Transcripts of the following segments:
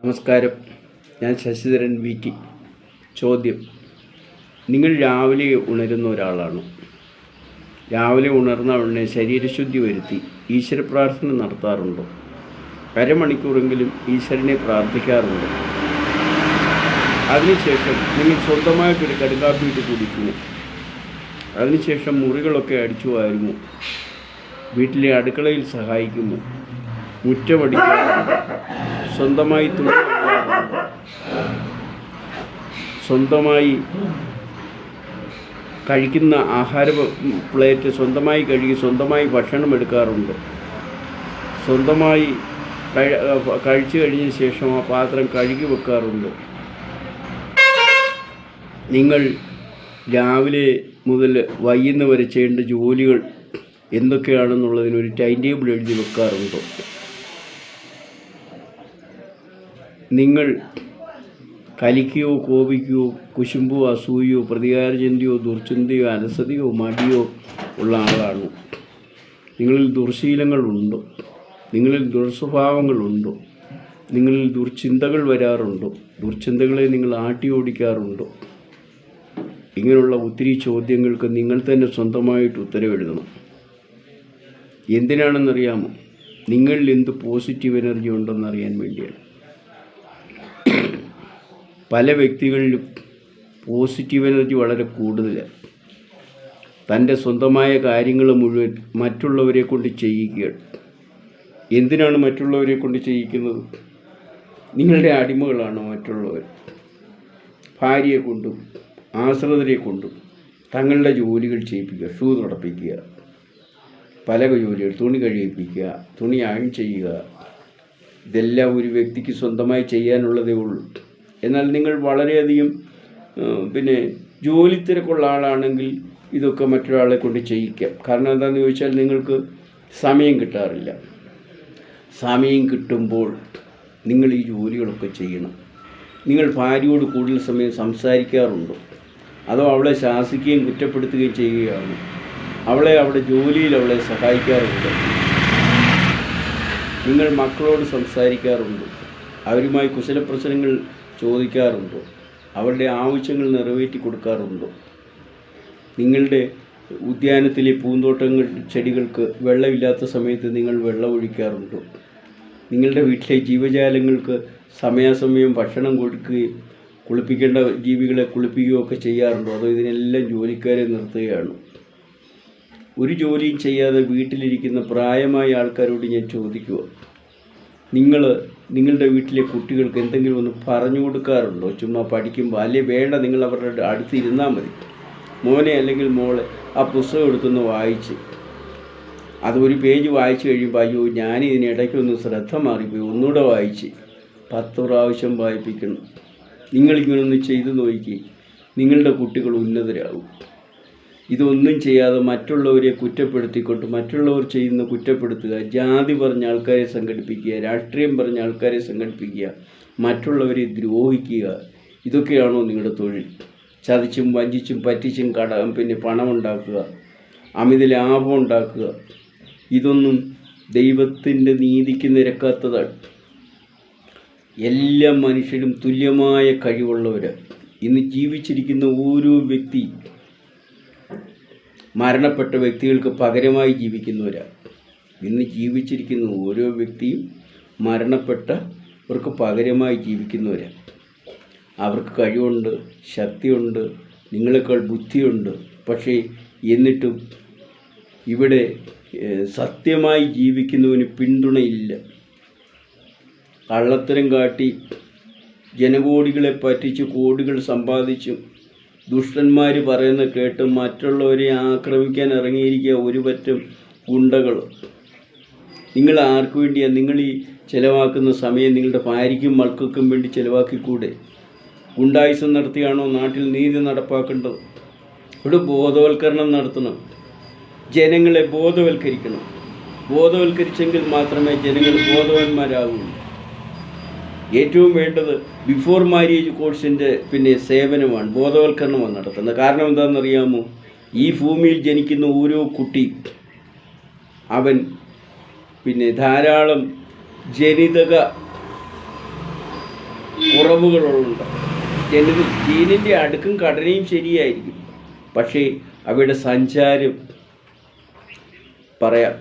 നമസ്കാരം, ഞാൻ ശശിധരൻ VT. ചോദ്യം: നിങ്ങൾ രാവിലെ ഉണരുന്ന ഒരാളാണ്. രാവിലെ ഉണർന്ന ഉടനെ ശരീരശുദ്ധി വരുത്തി ഈശ്വര പ്രാർത്ഥന നടത്താറുണ്ടോ? അരമണിക്കൂറെങ്കിലും ഈശ്വരനെ പ്രാർത്ഥിക്കാറുണ്ട്. അതിനുശേഷം നിങ്ങൾ സ്വന്തമായിട്ടൊരു കടുകാപ്പിയിട്ട് കുടിക്കുന്നു. അതിനുശേഷം മുറികളൊക്കെ അടിച്ചു വാരുന്നു. വീട്ടിലെ അടുക്കളയിൽ സഹായിക്കുന്നു. മുറ്റമടിക്കാറുണ്ട്. സ്വന്തമായി തുണി കഴുകാറുണ്ട്. സ്വന്തമായി കഴിക്കുന്ന ആഹാര പ്ലേറ്റ് സ്വന്തമായി കഴുകി സ്വന്തമായി ഭക്ഷണം എടുക്കാറുണ്ട്. സ്വന്തമായി കഴിച്ചു കഴിഞ്ഞ ശേഷം ആ പാത്രം കഴുകി വെക്കാറുണ്ട്. നിങ്ങൾ രാവിലെ മുതൽ വൈകുന്നേരം വരെ ചെയ്യേണ്ട ജോലികൾ എന്തൊക്കെയാണെന്നുള്ളതിനൊരു ടൈം ടേബിൾ എഴുതി വെക്കാറുണ്ടോ? നിങ്ങൾ കലിക്കുകയോ കോപിക്കുകയോ കുശുമ്പോ അസൂയയോ പ്രതികാരചിന്തയോ ദുർചിന്തയോ അലസതയോ മടിയോ ഉള്ള ആളാണോ? നിങ്ങളിൽ ദുർശീലങ്ങളുണ്ടോ? നിങ്ങളിൽ ദുർസ്വഭാവങ്ങളുണ്ടോ? നിങ്ങളിൽ ദുർചിന്തകൾ വരാറുണ്ടോ? ദുർചിന്തകളെ നിങ്ങൾ ആട്ടി ഓടിക്കാറുണ്ടോ? ഇങ്ങനെയുള്ള ഒത്തിരി ചോദ്യങ്ങൾക്ക് നിങ്ങൾ തന്നെ സ്വന്തമായിട്ട് ഉത്തരവെഴുതണം. എന്തിനാണെന്നറിയാമോ? നിങ്ങളിൽ എന്ത് പോസിറ്റീവ് എനർജി ഉണ്ടെന്നറിയാൻ വേണ്ടിയാണ്. പല വ്യക്തികളിലും പോസിറ്റീവ് എനർജി വളരെ കൂടുതലാണ്. തൻ്റെ സ്വന്തമായ കാര്യങ്ങൾ മുഴുവൻ മറ്റുള്ളവരെ കൊണ്ട് ചെയ്യിക്കുകയാണ്. എന്തിനാണ് മറ്റുള്ളവരെ കൊണ്ട് ചെയ്യിക്കുന്നത്? നിങ്ങളുടെ അടിമകളാണ് മറ്റുള്ളവർ. ഭാര്യയെ കൊണ്ടും ആശ്രിതരെ കൊണ്ടും തങ്ങളുടെ ജോലികൾ ചെയ്യിപ്പിക്കുക, ഷൂ തുടപ്പിക്കുക, പല ജോലികൾ, തുണി കഴിയിപ്പിക്കുക, തുണി അയൺ ചെയ്യുക. ഇതെല്ലാം ഒരു വ്യക്തിക്ക് സ്വന്തമായി ചെയ്യാനുള്ളതേ ഉള്ളൂ. എന്നാൽ നിങ്ങൾ വളരെയധികം ജോലി തിരക്കുള്ള ആളാണെങ്കിൽ ഇതൊക്കെ മറ്റൊരാളെ കൊണ്ട് ചെയ്യിക്കാം. കാരണം എന്താണെന്ന് ചോദിച്ചാൽ നിങ്ങൾക്ക് സമയം കിട്ടാറില്ല. സമയം കിട്ടുമ്പോൾ നിങ്ങൾ ഈ ജോലികളൊക്കെ ചെയ്യണം. നിങ്ങൾ ഭാര്യയോട് കൂടുതൽ സമയം സംസാരിക്കാറുണ്ടോ? അതോ അവളെ ശാസിക്കുകയും കുറ്റപ്പെടുത്തുകയും ചെയ്യുകയാണ്? അവളുടെ ജോലിയിൽ അവളെ സഹായിക്കാറുണ്ടോ? നിങ്ങൾ മക്കളോട് സംസാരിക്കാറുണ്ടോ? അവരുമായി കുശലപ്രശ്നങ്ങൾ ചോദിക്കാറുണ്ടോ? അവരുടെ ആവശ്യങ്ങൾ നിറവേറ്റി കൊടുക്കാറുണ്ടോ? നിങ്ങളുടെ ഉദ്യാനത്തിലെ പൂന്തോട്ടങ്ങൾ ചെടികൾക്ക് വെള്ളമില്ലാത്ത സമയത്ത് നിങ്ങൾ വെള്ളം ഒഴിക്കാറുണ്ടോ? നിങ്ങളുടെ വീട്ടിലെ ജീവജാലങ്ങൾക്ക് സമയാസമയം ഭക്ഷണം കൊടുക്കുകയും കുളിപ്പിക്കേണ്ട ജീവികളെ കുളിപ്പിക്കുകയോ ഒക്കെ ചെയ്യാറുണ്ടോ? അതോ ഇതിനെല്ലാം ജോലിക്കാരെ നിർത്തുകയാണ്? ഒരു ജോലിയും ചെയ്യാതെ വീട്ടിലിരിക്കുന്ന പ്രായമായ ആൾക്കാരോട് ഞാൻ ചോദിക്കുക, നിങ്ങളുടെ വീട്ടിലെ കുട്ടികൾക്ക് എന്തെങ്കിലും ഒന്ന് പറഞ്ഞു കൊടുക്കാറുണ്ടോ? ചുമ്മാ പഠിക്കുമ്പോൾ വേണ്ട, നിങ്ങൾ അവരുടെ അടുത്ത് ഇരുന്നാൽ മതി. മോനെ അല്ലെങ്കിൽ മോളെ ആ പുസ്തകം എടുത്തൊന്ന് വായിച്ച് അതൊരു പേജ് വായിച്ച് കഴിയുമ്പോൾ അയ്യോ ഞാനിതിനിടയ്ക്കൊന്ന് ശ്രദ്ധ മാറിപ്പോയി, ഒന്നുകൂടെ വായിച്ച് 10 പ്രാവശ്യം വായിപ്പിക്കണം. നിങ്ങളിങ്ങനൊന്ന് ചെയ്തു നോക്കി, നിങ്ങളുടെ കുട്ടികൾ ഉന്നതരാകും. ഇതൊന്നും ചെയ്യാതെ മറ്റുള്ളവരെ കുറ്റപ്പെടുത്തിക്കൊണ്ട് മറ്റുള്ളവർ ചെയ്യുന്ന കുറ്റപ്പെടുത്തുക, ജാതി പറഞ്ഞ ആൾക്കാരെ സംഘടിപ്പിക്കുക, രാഷ്ട്രീയം പറഞ്ഞ ആൾക്കാരെ സംഘടിപ്പിക്കുക, മറ്റുള്ളവരെ ദ്രോഹിക്കുക, ഇതൊക്കെയാണോ നിങ്ങളുടെ തൊഴിൽ? ചതിച്ചും വഞ്ചിച്ചും പറ്റിച്ചും പണമുണ്ടാക്കുക, അമിത ലാഭം ഉണ്ടാക്കുക, ഇതൊന്നും ദൈവത്തിൻ്റെ നീതിക്ക് നിരക്കാത്തതാണ്. എല്ലാ മനുഷ്യരും തുല്യമായ കഴിവുള്ളവരാണ്. ഇന്ന് ജീവിച്ചിരിക്കുന്ന ഓരോ വ്യക്തി മരണപ്പെട്ട വ്യക്തികൾക്ക് പകരമായി ജീവിക്കുന്നവരാണ്. ഇന്ന് ജീവിച്ചിരിക്കുന്ന ഓരോ വ്യക്തിയും മരണപ്പെട്ടവർക്ക് പകരമായി ജീവിക്കുന്നവരാണ്. അവർക്ക് കഴിവുണ്ട്, ശക്തിയുണ്ട്, നിങ്ങളെക്കാൾ ബുദ്ധിയുണ്ട്. പക്ഷേ എന്നിട്ടും ഇവിടെ സത്യമായി ജീവിക്കുന്നവന് പിന്തുണയില്ല. കള്ളത്തരം കാട്ടി ജനകോടികളെ പറ്റിച്ച് കോടികൾ സമ്പാദിച്ചും ദുഷ്ടന്മാർ പറയുന്ന കേട്ട് മറ്റുള്ളവരെ ആക്രമിക്കാൻ ഇറങ്ങിയിരിക്കുക ഒരു പറ്റം ഗുണ്ടകൾ. നിങ്ങൾ ആർക്കു വേണ്ടിയാണ് നിങ്ങൾ ഈ ചിലവാക്കുന്ന സമയം? നിങ്ങളുടെ ഭാര്യയ്ക്കും മക്കൾക്കും വേണ്ടി ചിലവാക്കിക്കൂടെ? ഗുണ്ടായുസം നടത്തിയാണോ നാട്ടിൽ നീതി നടപ്പാക്കേണ്ടത്? ഇവിടെ ബോധവൽക്കരണം നടത്തണം. ജനങ്ങളെ ബോധവൽക്കരിക്കണം. ബോധവൽക്കരിച്ചെങ്കിൽ മാത്രമേ ജനങ്ങൾ ബോധവാന്മാരാകുള്ളൂ. ഏറ്റവും വേണ്ടത് ബിഫോർ മാരേജ് കോഴ്സിൻ്റെ സേവനമാണ്, ബോധവൽക്കരണമാണ് നടത്തുന്നത്. കാരണം എന്താണെന്നറിയാമോ? ഈ ഭൂമിയിൽ ജനിക്കുന്ന ഓരോ കുട്ടി അവൻ ധാരാളം ജനിതക കുറവുകളുണ്ട്. ജീനിൻ്റെ അടുക്കും ഘടനയും ശരിയായിരിക്കും, പക്ഷേ അവയുടെ സഞ്ചാരം പറയാം.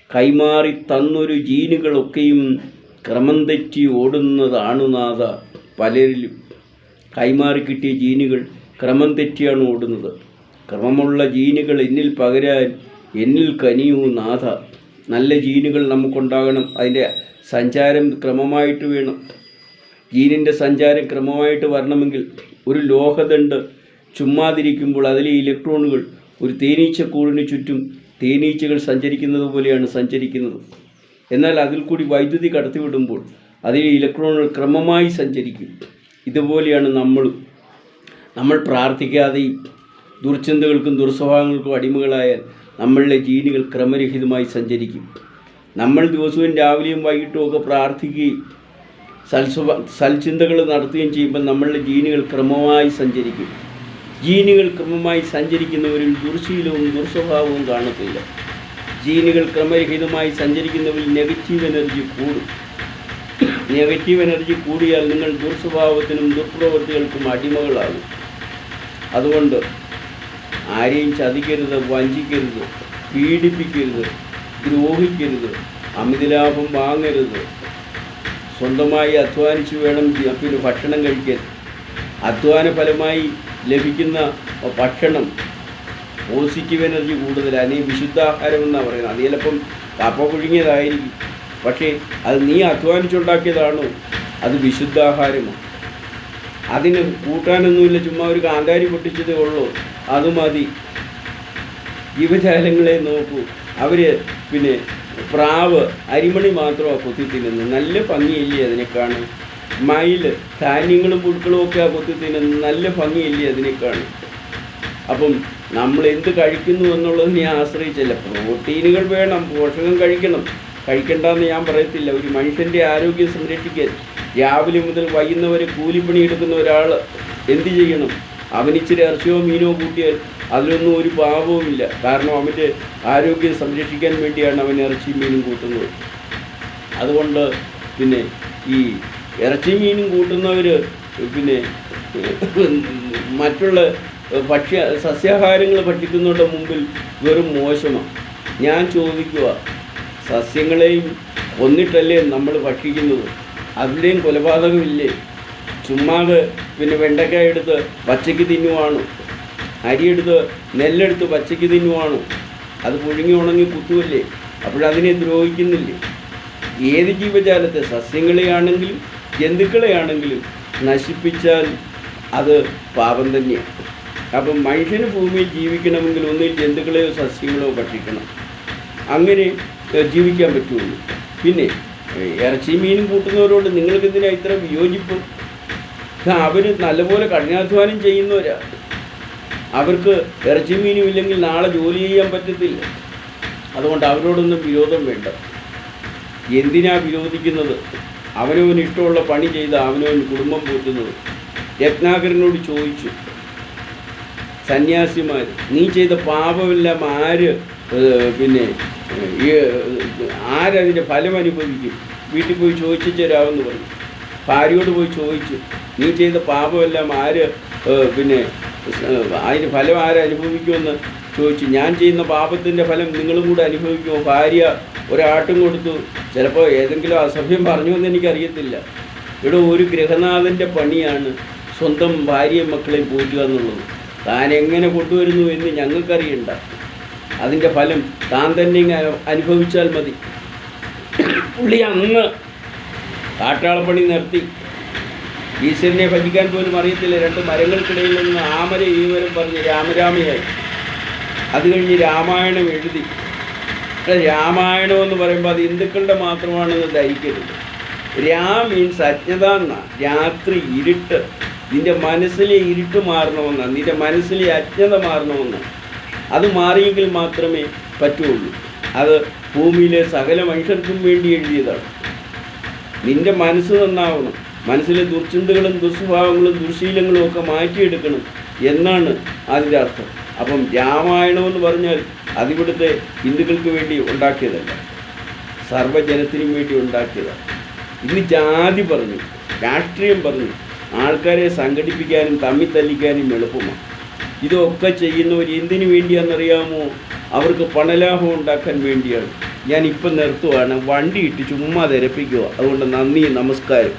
കൈമാറി തന്നൊരു ജീനുകളൊക്കെയും ക്രമം തെറ്റി ഓടുന്നതാണ് നാഥ. പലരിലും കൈമാറി കിട്ടിയ ജീനുകൾ ക്രമം തെറ്റിയാണ് ഓടുന്നത്. ക്രമമുള്ള ജീനുകൾ എന്നിൽ പകരാൻ എന്നിൽ കനിയൂ നാഥ. നല്ല ജീനുകൾ നമുക്കുണ്ടാകണം. അതിൻ്റെ സഞ്ചാരം ക്രമമായിട്ട് വേണം. ജീനിൻ്റെ സഞ്ചാരം ക്രമമായിട്ട് വരണമെങ്കിൽ ഒരു ലോഹദണ്ഡ് ചുമ്മാതിരിക്കുമ്പോൾ അതിലെ ഇലക്ട്രോണുകൾ ഒരു തേനീച്ചക്കൂടിന് ചുറ്റും തേനീച്ചകൾ സഞ്ചരിക്കുന്നത് പോലെയാണ് സഞ്ചരിക്കുന്നത്. എന്നാൽ അതിൽ കൂടി വൈദ്യുതി കടത്തിവിടുമ്പോൾ അതിലെ ഇലക്ട്രോണുകൾ ക്രമമായി സഞ്ചരിക്കും. ഇതുപോലെയാണ് നമ്മൾ പ്രാർത്ഥിക്കാതെയും ദുർചിന്തകൾക്കും ദുർസ്വഭാവങ്ങൾക്കും അടിമകളായാൽ നമ്മളിലെ ജീനുകൾ ക്രമരഹിതമായി സഞ്ചരിക്കും. നമ്മൾ ദിവസവും രാവിലെയും വൈകിട്ടും ഒക്കെ പ്രാർത്ഥിക്കുകയും സൽചിന്തകൾ നടത്തുകയും ചെയ്യുമ്പോൾ നമ്മളുടെ ജീനുകൾ ക്രമമായി സഞ്ചരിക്കും. ജീനുകൾ ക്രമമായി സഞ്ചരിക്കുന്നവരിൽ ദുർശീലവും ദുർസ്വഭാവവും കാണത്തില്ല. ജീനുകൾ ക്രമരഹിതമായി സഞ്ചരിക്കുന്നവരിൽ നെഗറ്റീവ് എനർജി കൂടും. നെഗറ്റീവ് എനർജി കൂടിയാൽ നിങ്ങൾ ദുർസ്വഭാവത്തിനും ദുർപ്രവൃത്തികൾക്കും അടിമകളാകും. അതുകൊണ്ട് ആരെയും ചതിക്കരുത്, വഞ്ചിക്കരുത്, പീഡിപ്പിക്കരുത്, ദ്രോഹിക്കരുത്, അമിതലാഭം വാങ്ങരുത്. സ്വന്തമായി അധ്വാനിച്ച് വേണം പിന്നെ ഭക്ഷണം കഴിക്കാൻ. അധ്വാന ഫലമായി ലഭിക്കുന്ന ഭക്ഷണം പോസിറ്റീവ് എനർജി കൂടുതലാണ്. വിശുദ്ധാഹാരം എന്നാണ് പറയുന്നത്. അത് ചിലപ്പം കപ്പ പുഴുങ്ങിയതായിരിക്കും, പക്ഷേ അത് നീ അധ്വാനിച്ചുണ്ടാക്കിയതാണോ, അത് വിശുദ്ധാഹാരമാണ്. അതിന് കൂട്ടാനൊന്നുമില്ല, ചുമ്മാ ഒരു കാന്താരി പൊട്ടിച്ചതേ ഉള്ളൂ, അത് മതി. ജീവജാലങ്ങളെ നോക്കൂ, അവർ പിന്നെ പ്രാവ് അരിമണി മാത്രമാണ് കൊത്തി തിന്നുന്നത്. നല്ല ഭംഗിയില്ലേ അതിനെ കാണും. മയിൽ ധാന്യങ്ങളും പുഴുക്കളും ഒക്കെ കൊത്തി തിന്നുന്നത്. നല്ല ഭംഗിയില്ലേ അതിനെ കാണും. അപ്പം നമ്മൾ എന്ത് കഴിക്കുന്നു എന്നുള്ളതിനെ ആശ്രയിച്ചല്ല. പ്രോട്ടീനുകൾ വേണം, പോഷകം കഴിക്കണം, കഴിക്കണ്ടെന്ന് ഞാൻ പറയത്തില്ല. ഒരു മനുഷ്യൻ്റെ ആരോഗ്യം സംരക്ഷിക്കാൻ രാവിലെ മുതൽ വൈകുന്നവരെ കൂലിപ്പണി എടുക്കുന്ന ഒരാൾ എന്ത് ചെയ്യണം? അവനിച്ചിരി ഇറച്ചിയോ മീനോ കൂട്ടിയാൽ അതിലൊന്നും ഒരു പാപവുമില്ല. കാരണം അവൻ്റെ ആരോഗ്യം സംരക്ഷിക്കാൻ വേണ്ടിയാണ് അവൻ ഇറച്ചിയും മീനും കൂട്ടുന്നത്. അതുകൊണ്ട് പിന്നെ ഈ ഇറച്ചി മീനും കൂട്ടുന്നവർ പിന്നെ മറ്റുള്ള സസ്യാഹാരങ്ങൾ ഭക്ഷിക്കുന്നവരുടെ മുമ്പിൽ വെറും മോശമാണ്. ഞാൻ ചോദിക്കുക, സസ്യങ്ങളെയും കൊന്നിട്ടല്ലേ നമ്മൾ ഭക്ഷിക്കുന്നത്? അതിൻ്റെയും കൊലപാതകമില്ലേ? ചുമ്മാതെ പിന്നെ വെണ്ടയ്ക്ക എടുത്ത് പച്ചയ്ക്ക് തിന്നുവാണോ? അരിയെടുത്ത് നെല്ലെടുത്ത് പച്ചയ്ക്ക് തിന്നുവാണോ? അത് പുഴുങ്ങി ഉണങ്ങി കുത്തുമല്ലേ? അപ്പോഴതിനെ ദ്രോഹിക്കുന്നില്ലേ? ഏത് ജീവജാലത്തെ, സസ്യങ്ങളെയാണെങ്കിലും ജന്തുക്കളെയാണെങ്കിലും നശിപ്പിച്ചാൽ അത് പാപം തന്നെയാണ്. അപ്പം മനുഷ്യന് ഭൂമിയിൽ ജീവിക്കണമെങ്കിൽ ഒന്നിൽ ജന്തുക്കളെയോ സസ്യങ്ങളോ ഭക്ഷിക്കണം. അങ്ങനെ ജീവിക്കാൻ പറ്റുള്ളൂ. പിന്നെ ഇറച്ചി മീനും കൂട്ടുന്നവരോട് നിങ്ങൾക്ക് എന്തിനാ ഇത്ര വിയോജിപ്പ്? അവർ നല്ലപോലെ കഠിനാധ്വാനം ചെയ്യുന്നവരാ. അവർക്ക് ഇറച്ചി മീനും ഇല്ലെങ്കിൽ നാളെ ജോലി ചെയ്യാൻ പറ്റത്തില്ല. അതുകൊണ്ട് അവരോടൊന്നും വിരോധം വേണ്ട. എന്തിനാ വിരോധിക്കുന്നത്? അവനവന് ഇഷ്ടമുള്ള പണി ചെയ്ത് അവനവൻ കുടുംബം പോറ്റുന്നത്. രത്നാകരനോട് ചോദിച്ചു സന്യാസിമാർ, നീ ചെയ്ത പാപമെല്ലാം ആരതിൻ്റെ ഫലം അനുഭവിക്കും? വീട്ടിൽ പോയി ചോദിച്ചു തരാമെന്ന് പറഞ്ഞു. ഭാര്യയോട് പോയി ചോദിച്ചു, നീ ചെയ്ത പാപമെല്ലാം അതിന് ഫലം ആരനുഭവിക്കുമെന്ന് ചോദിച്ചു. ഞാൻ ചെയ്യുന്ന പാപത്തിൻ്റെ ഫലം നിങ്ങളും കൂടെ അനുഭവിക്കുമോ? ഭാര്യ ഒരാട്ടും കൊടുത്തു. ചിലപ്പോൾ ഏതെങ്കിലും അസഭ്യം പറഞ്ഞുവെന്ന് എനിക്കറിയത്തില്ല. ഇവിടെ ഒരു ഗൃഹനാഥൻ്റെ പണിയാണ് സ്വന്തം ഭാര്യയും മക്കളെയും പോറ്റുക എന്നുള്ളത്. താൻ എങ്ങനെ കൊണ്ടുവരുന്നു എന്ന് ഞങ്ങൾക്കറിയണ്ട. അതിൻ്റെ ഫലം താൻ തന്നെ അനുഭവിച്ചാൽ മതി. പുള്ളി അന്ന് കാട്ടാളപ്പണി നിർത്തി. ഈശ്വരനെ ഭജിക്കാൻ പോലും അറിയത്തില്ല. രണ്ട് മരങ്ങൾക്കിടയിൽ നിന്ന് ആമര ഈമരം പറഞ്ഞ് രാമരാമയായി. അത് കഴിഞ്ഞ് രാമായണം എഴുതി. രാമായണം എന്ന് പറയുമ്പോൾ അത് ഹിന്ദുക്കളുടെ മാത്രമാണെന്ന് ധരിക്കരുത്. മീൻസ് അജ്ഞത എന്നാണ്. രാത്രി ഇരുട്ട്. നിൻ്റെ മനസ്സിലെ ഇരുട്ട് മാറണമെന്നാണ്, നിൻ്റെ മനസ്സിലെ അജ്ഞത മാറണമെന്നാണ്. അത് മാറിയെങ്കിൽ മാത്രമേ പറ്റുള്ളൂ. അത് ഭൂമിയിലെ സകല മനുഷ്യർക്കും വേണ്ടി എഴുതിയതാണ്. നിൻ്റെ മനസ്സ് നന്നാവണം. മനസ്സിലെ ദുർചിന്തകളും ദുസ്വഭാവങ്ങളും ദുർശീലങ്ങളും ഒക്കെ മാറ്റിയെടുക്കണം എന്നാണ് അതിൻ്റെ അർത്ഥം. അപ്പം രാമായണമെന്ന് പറഞ്ഞാൽ അതിവിടുത്തെ ഹിന്ദുക്കൾക്ക് വേണ്ടി ഉണ്ടാക്കിയതല്ല, സർവ്വജനത്തിനും വേണ്ടി ഉണ്ടാക്കിയതാണ്. ഇന്ന് ജാതി പറഞ്ഞു. രാഷ്ട്രീയം പറഞ്ഞു ആൾക്കാരെ സംഘടിപ്പിക്കാനും തമ്മിൽ തല്ലിക്കാനും എളുപ്പമാണ്. ഇതൊക്കെ ചെയ്യുന്നവർ എന്തിനു വേണ്ടിയാണെന്നറിയാമോ? അവർക്ക് പണലാഭം ഉണ്ടാക്കാൻ വേണ്ടിയാണ്. ഞാൻ ഇപ്പം നിർത്തുവാണ്, വണ്ടി ഇട്ട് ചുമ്മാ തിരപ്പിക്കുക. അതുകൊണ്ട് നന്ദി, നമസ്കാരം.